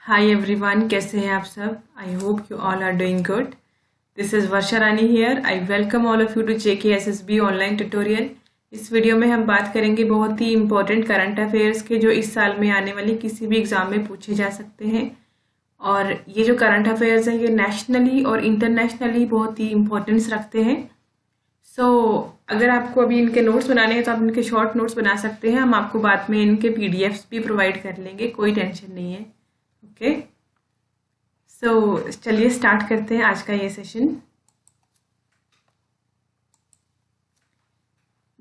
Hi everyone, कैसे हैं आप सब। I hope you all are doing good. This is Varsha Rani here. I welcome all of you to JKSSB online tutorial. इस video में हम बात करेंगे बहुत ही इंपॉर्टेंट करंट अफेयर्स के, जो इस साल में आने वाले किसी भी एग्ज़ाम में पूछे जा सकते हैं। और ये जो करंट अफेयर्स हैं ये नेशनली और इंटरनेशनली बहुत ही इंपॉर्टेंस रखते हैं। अगर आपको अभी इनके नोट्स बनाने हैं तो आप इनके शॉर्ट नोट्स बना सकते हैं। हम आपको बाद में इनके PDFs भी प्रोवाइड कर लेंगे, कोई टेंशन नहीं है। ओके, चलिए स्टार्ट करते हैं आज का ये सेशन।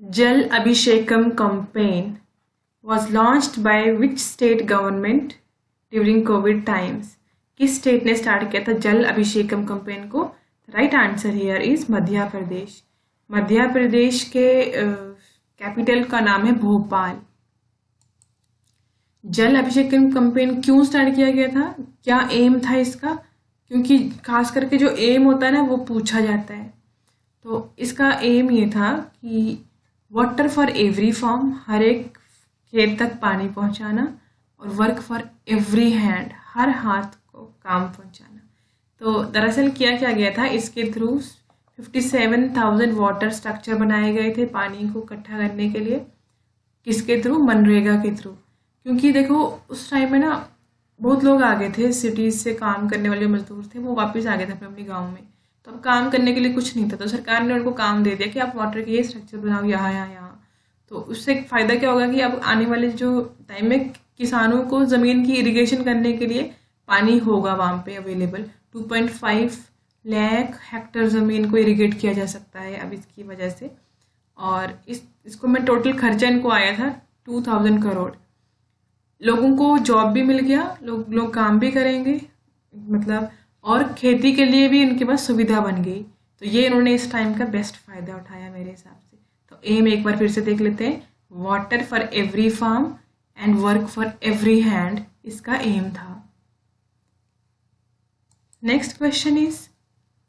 Jal Abhishekam campaign was launched by which state government during COVID times. किस स्टेट ने स्टार्ट किया था जल अभिषेकम कैंपेन को? Right answer here is Madhya Pradesh. Madhya Pradesh के कैपिटल का नाम है भोपाल। जल अभिषेकम कैंपेन क्यों स्टार्ट किया गया था, क्या एम था इसका? क्योंकि खास करके जो एम होता है ना वो पूछा जाता है। तो इसका एम ये था कि वाटर फॉर एवरी फार्म, हर एक खेत तक पानी पहुंचाना, और वर्क फॉर एवरी हैंड, हर हाथ को काम पहुंचाना। तो दरअसल क्या गया था, इसके थ्रू 57,000 वाटर स्ट्रक्चर बनाए गए थे पानी को इकट्ठा करने के लिए। किसके थ्रू? मनरेगा के थ्रू। क्योंकि देखो उस टाइम में ना बहुत लोग आ गए थे, सिटीज से काम करने वाले मजदूर थे, वो वापस आ गए थे अपने गांव में। तो अब काम करने के लिए कुछ नहीं था, तो सरकार ने उनको काम दे दिया कि आप वाटर के ये स्ट्रक्चर बनाओ यहाँ। तो उससे एक फायदा क्या होगा कि अब आने वाले जो टाइम में किसानों को जमीन की इरिगेशन करने के लिए पानी होगा वहां पे अवेलेबल। 2.5 लाख हेक्टेयर जमीन को इरिगेट किया जा सकता है अब इसकी वजह से। और इसको में टोटल खर्चा इनको आया था 2000 करोड़। लोगों को जॉब भी मिल गया, लोग काम भी करेंगे, मतलब, और खेती के लिए भी इनके पास सुविधा बन गई। तो ये इन्होंने इस टाइम का बेस्ट फायदा उठाया मेरे हिसाब से। तो एम एक बार फिर से देख लेते हैं, water for every farm and work for every hand, इसका एम था। Next question is,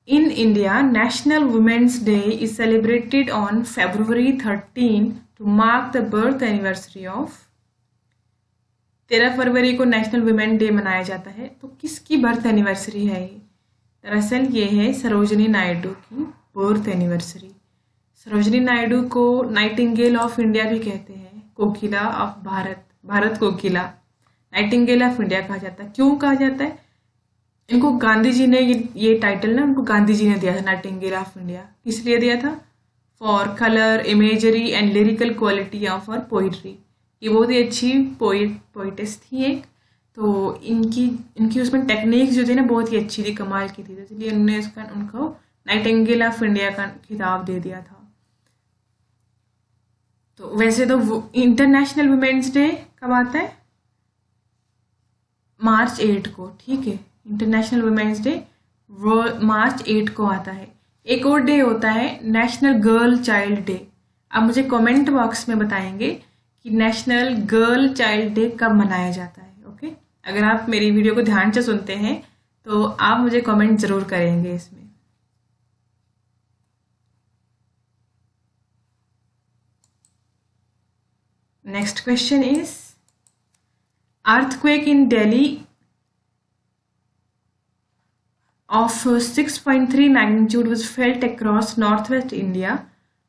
in India, National Women's Day is celebrated on February 13 to mark the birth anniversary of। 13 फरवरी को नेशनल वुमेन डे मनाया जाता है। तो किसकी birth anniversary है ये? दरअसल ये है सरोजिनी नायडू की बर्थ एनिवर्सरी। सरोजिनी नायडू को नाइटिंगेल ऑफ इंडिया भी कहते हैं, Kokila of Bharat, Bharat Kokila, nightingale of India कहा जाता है। क्यों कहा जाता है? इनको गांधी जी ने ये टाइटल ना उनको गांधी जी ने दिया था, नाइटिंगेल ऑफ इंडिया। किस लिए दिया था? For colour, imagery and lyrical quality of her poetry. ये बहुत ही अच्छी पोइटेस थी एक। तो इनकी उसमें टेक्निक्स जो थी ना बहुत ही अच्छी थी, कमाल की थी, इसलिए उन्होंने उनको नाइटिंगेल ऑफ इंडिया का खिताब दे दिया था। तो वैसे तो इंटरनेशनल वुमेन्स डे कब आता है? मार्च 8 को, ठीक है। इंटरनेशनल वुमेन्स डे मार्च 8 को आता है। एक और डे होता है नेशनल गर्ल चाइल्ड डे। आप मुझे कमेंट बॉक्स में बताएंगे कि नेशनल गर्ल चाइल्ड डे कब मनाया जाता है। ओके, अगर आप मेरी वीडियो को ध्यान से सुनते हैं तो आप मुझे कमेंट जरूर करेंगे इसमें। Next question is, earthquake in Delhi of 6.3 magnitude was felt across northwest India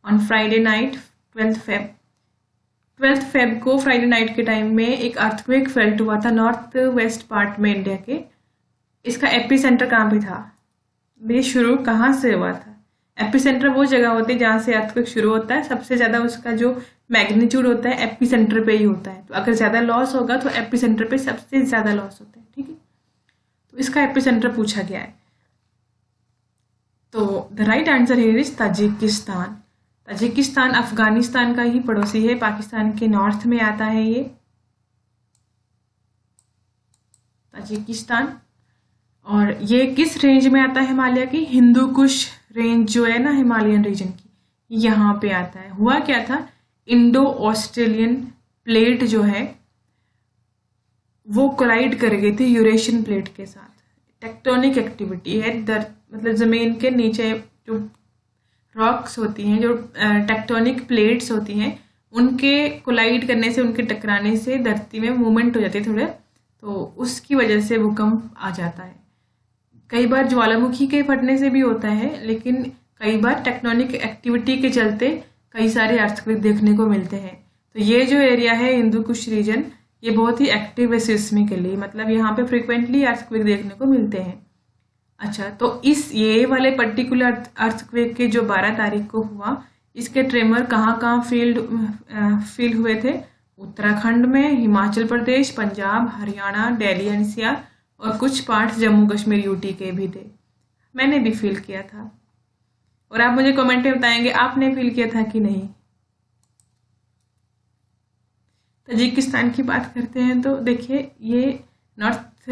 on Friday night 12th Feb को फ्राइडे नाइट के टाइम में एक अर्थक्वेक फेल्ट हुआ था नॉर्थ वेस्ट पार्ट में इंडिया के। इसका एपी सेंटर कहाँ पे था? ये शुरू कहाँ से हुआ था? एपी सेंटर वो जगह होती है जहाँ से अर्थक्वेक शुरू होता है, सबसे ज़्यादा उसका जो मैग्नीट्यूड होता है एपी सेंटर पे ही होता है। तो अगर ज़्यादा लॉस होगा तो एपी सेंटर पे सबसे ज़्यादा लॉस होता है, ठीक है। तो इसका एपी सेंटर पूछा गया है। तो the right answer here is Tajikistan. Tajikistan Afghanistan का ही पड़ोसी है, पाकिस्तान के नॉर्थ में आता है ये ताजिकिस्तान। और ये किस रेंज में आता है? हिमालय की हिंदू कुश रेंज जो है ना हिमालयन रीजन की, यहाँ पे आता है। हुआ क्या था, इंडो ऑस्ट्रेलियन प्लेट जो है वो कोलाइड कर गई थी यूरेशियन प्लेट के साथ। टेक्टोनिक एक्टिविटी है, मतलब जमीन के नीचे जो रॉक्स होती हैं, जो टेक्टोनिक प्लेट्स होती हैं, उनके कोलाइड करने से, उनके टकराने से धरती में मूवमेंट हो जाती है थोड़े। तो उसकी वजह से भूकंप आ जाता है। कई बार ज्वालामुखी के फटने से भी होता है, लेकिन कई बार टेक्टोनिक एक्टिविटी के चलते कई सारे अर्थक्वेक देखने को मिलते हैं। तो ये जो एरिया है हिंदू कुश रीजन, ये बहुत ही एक्टिव है सिस्मिक के लिए, मतलब यहाँ पे फ्रिक्वेंटली अर्थक्वेक देखने को मिलते हैं। अच्छा, तो ये वाले पर्टिकुलर अर्थक्वेक के जो 12 तारीख को हुआ, इसके ट्रेमर कहाँ कहाँ फील हुए थे? उत्तराखंड में, हिमाचल प्रदेश, पंजाब, हरियाणा, दिल्ली एनसीआर और कुछ पार्ट्स जम्मू कश्मीर यूटी के भी थे। मैंने भी फील किया था, और आप मुझे कमेंट में बताएंगे आपने फील किया था कि नहीं। ताजिकिस्तान की बात करते हैं तो देखिए, ये नॉर्थ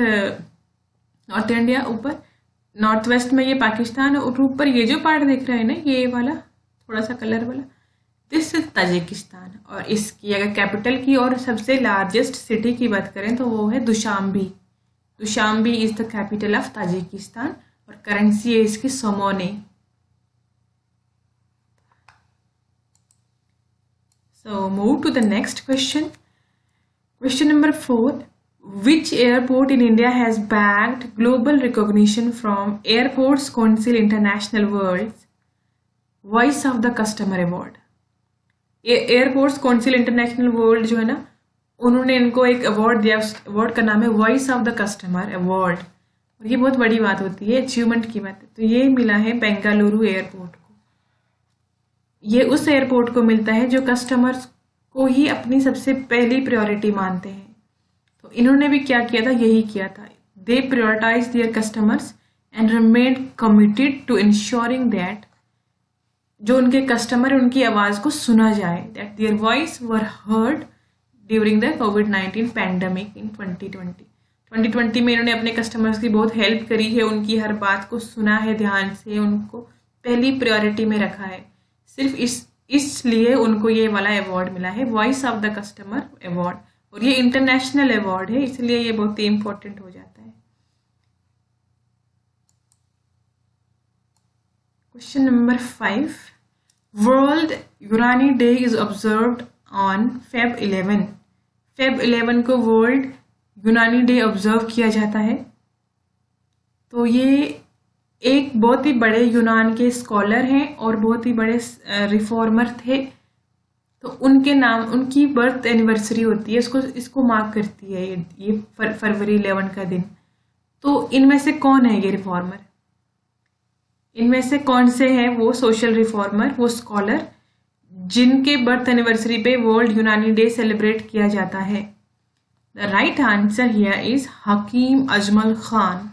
इंडिया, ऊपर नॉर्थ वेस्ट में ये पाकिस्तान, और ऊपर ये जो पार्ट देख रहे हैं ना, ये वाला थोड़ा सा कलर वाला, दिस इज ताजिकिस्तान। और इसकी अगर कैपिटल की और सबसे लार्जेस्ट सिटी की बात करें तो वो है Dushanbe. Dushanbe is the capital of Tajikistan, और करेंसी है इसकी somoni. So move to the next question. Question number 4. Which airport in India has bagged global recognition from Airports Council International World's Voice of the Customer Award? Airports council international world जो है ना, उन्होंने इनको एक award दिया। उस award का नाम है voice of the customer award, और ये बहुत बड़ी बात होती है, अचीवमेंट की बात है। तो ये मिला है बेंगलुरु एयरपोर्ट को। ये उस एयरपोर्ट को मिलता है जो कस्टमर्स को ही अपनी सबसे पहली प्रायोरिटी मानते हैं। तो इन्होंने भी क्या किया था? यही किया था। They prioritise their customers and remain committed to ensuring that जो उनके कस्टमर उनकी आवाज को सुना जाए, that their voice were heard during the कोविड-19 पैंडेमिक इन 2020 में इन्होंने अपने कस्टमर्स की बहुत हेल्प करी है, उनकी हर बात को सुना है ध्यान से, उनको पहली प्रायोरिटी में रखा है। सिर्फ इसलिए उनको ये वाला अवार्ड मिला है, voice of the customer award, और ये इंटरनेशनल अवार्ड है, इसलिए ये बहुत ही इंपॉर्टेंट हो जाता है। Question number 5. World Unani day is observed on Feb 11. Feb 11 को वर्ल्ड यूनानी डे ऑब्जर्व किया जाता है। तो ये एक बहुत ही बड़े यूनान के स्कॉलर हैं और बहुत ही बड़े रिफॉर्मर थे। तो उनके नाम, उनकी बर्थ एनिवर्सरी होती है, इसको मार्क करती है ये फरवरी 11 का दिन। तो इनमें से कौन है ये रिफॉर्मर? इनमें से कौन से हैं वो सोशल रिफॉर्मर, वो स्कॉलर जिनके बर्थ एनिवर्सरी पे वर्ल्ड यूनानी डे सेलिब्रेट किया जाता है? The right answer here is Hakim Ajmal Khan.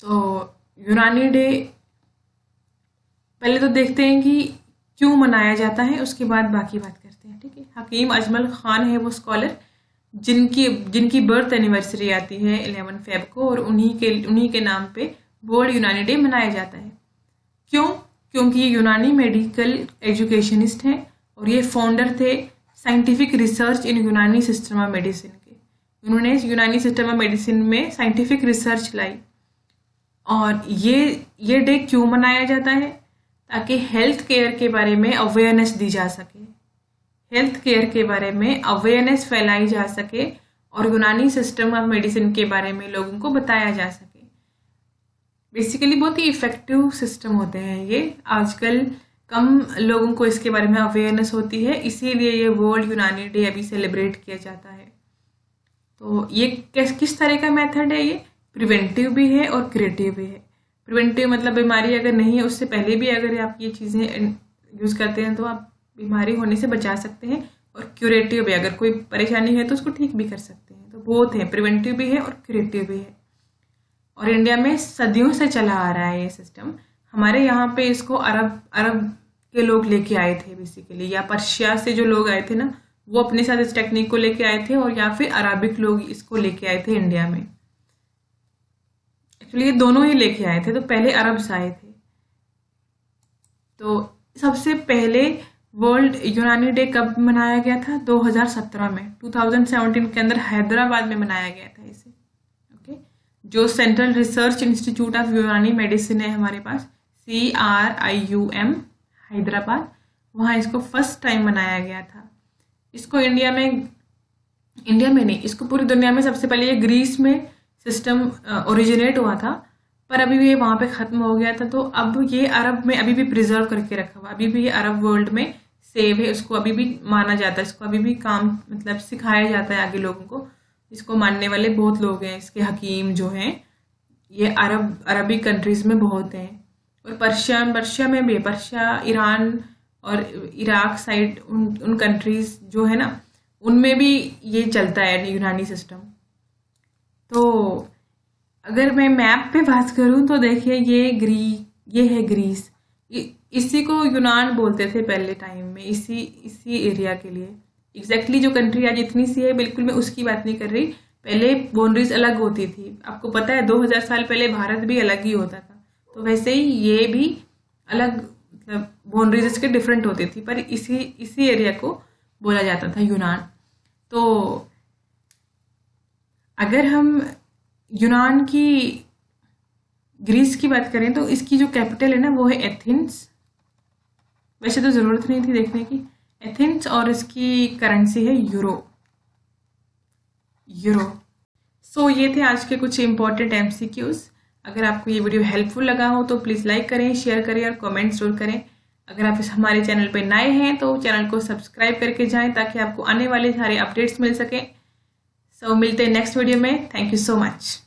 तो यूनानी डे पहले तो देखते हैं कि क्यों मनाया जाता है, उसके बाद बाकी बात करते हैं, ठीक है। हकीम अजमल खान है वो स्कॉलर जिनकी बर्थ एनिवर्सरी आती है 11 फेब को, और उन्हीं के नाम पे वर्ल्ड यूनानी डे मनाया जाता है। क्यों? क्योंकि ये यूनानी मेडिकल एजुकेशनिस्ट हैं और ये फाउंडर थे साइंटिफिक रिसर्च इन यूनानी सिस्टम ऑफ मेडिसिन के। उन्होंने यूनानी सिस्टम ऑफ मेडिसिन में साइंटिफिक रिसर्च लाई। और ये डे क्यों मनाया जाता है? ताकि हेल्थ केयर के बारे में अवेयरनेस दी जा सके, हेल्थ केयर के बारे में अवेयरनेस फैलाई जा सके और यूनानी सिस्टम ऑफ मेडिसिन के बारे में लोगों को बताया जा सके। बेसिकली बहुत ही इफेक्टिव सिस्टम होते हैं ये। आजकल कम लोगों को इसके बारे में अवेयरनेस होती है, इसीलिए ये वर्ल्ड यूनानी डे अभी सेलिब्रेट किया जाता है। तो ये किस तरह का मेथड है? ये प्रिवेंटिव भी है और क्यूरेटिव भी है। प्रिवेंटिव मतलब बीमारी अगर नहीं है उससे पहले भी अगर आप ये चीज़ें यूज़ करते हैं तो आप बीमारी होने से बचा सकते हैं, और क्यूरेटिव भी, अगर कोई परेशानी है तो उसको ठीक भी कर सकते हैं। तो बहुत है, प्रिवेंटिव भी है और क्यूरेटिव भी है। और इंडिया में सदियों से चला आ रहा है ये सिस्टम। हमारे यहाँ पे इसको अरब के लोग लेके आए थे बेसिकली, या पर्शिया से जो लोग आए थे ना, वो अपने साथ इस टेक्निक को लेके आए थे, और या फिर अरबिक लोग इसको लेके आए थे इंडिया में। एक्चुअली ये दोनों ही लेके आए थे, तो पहले अरब्स आए थे। तो सबसे पहले वर्ल्ड यूनानी डे कब मनाया गया था? 2017 में, 2017 के अंदर हैदराबाद में मनाया गया था इसे। ओके, जो सेंट्रल रिसर्च इंस्टीट्यूट ऑफ यूनानी मेडिसिन है हमारे पास, CRIUM हैदराबाद, वहाँ इसको फर्स्ट टाइम मनाया गया था। इसको इंडिया में इंडिया में नहीं, इसको पूरी दुनिया में सबसे पहले ये ग्रीस में सिस्टम ओरिजिनेट हुआ था, पर अभी भी ये वहाँ पे ख़त्म हो गया था। तो अब ये अरब में अभी भी प्रिजर्व करके रखा हुआ, अभी भी ये अरब वर्ल्ड में सेव है, उसको अभी भी माना जाता है, इसको अभी भी काम मतलब सिखाया जाता है आगे लोगों को। इसको मानने वाले बहुत लोग हैं, इसके हकीम जो हैं ये अरबी कंट्रीज में बहुत हैं। और पर्शिया में भी है, पर्शिया, ईरान और इराक साइड उन कंट्रीज जो है ना, उनमें भी ये चलता है यूनानी सिस्टम। तो अगर मैं मैप पे बात करूं तो देखिए ये है ग्रीस, इसी को यूनान बोलते थे पहले टाइम में, इसी एरिया के लिए। एग्जैक्टली जो कंट्री आज इतनी सी है बिल्कुल मैं उसकी बात नहीं कर रही, पहले बाउंड्रीज अलग होती थी। आपको पता है 2000 साल पहले भारत भी अलग ही होता था, तो वैसे ही ये भी अलग, मतलब बाउंड्रीज इसके डिफरेंट होती थी, पर इसी एरिया को बोला जाता था यूनान। तो अगर हम यूनान की, ग्रीस की बात करें तो इसकी जो कैपिटल है ना वो है एथेंस। वैसे तो ज़रूरत नहीं थी देखने की, एथेंस, और इसकी करेंसी है यूरो। सो ये थे आज के कुछ इंपॉर्टेंट एमसीक्यूज। अगर आपको ये वीडियो हेल्पफुल लगा हो तो प्लीज़ लाइक करें, शेयर करें और कमेंट जरूर करें। अगर आप हमारे चैनल पर नए हैं तो चैनल को सब्सक्राइब करके जाएं ताकि आपको आने वाले सारे अपडेट्स मिल सकें। सो मिलते हैं नेक्स्ट वीडियो में। Thank you so much.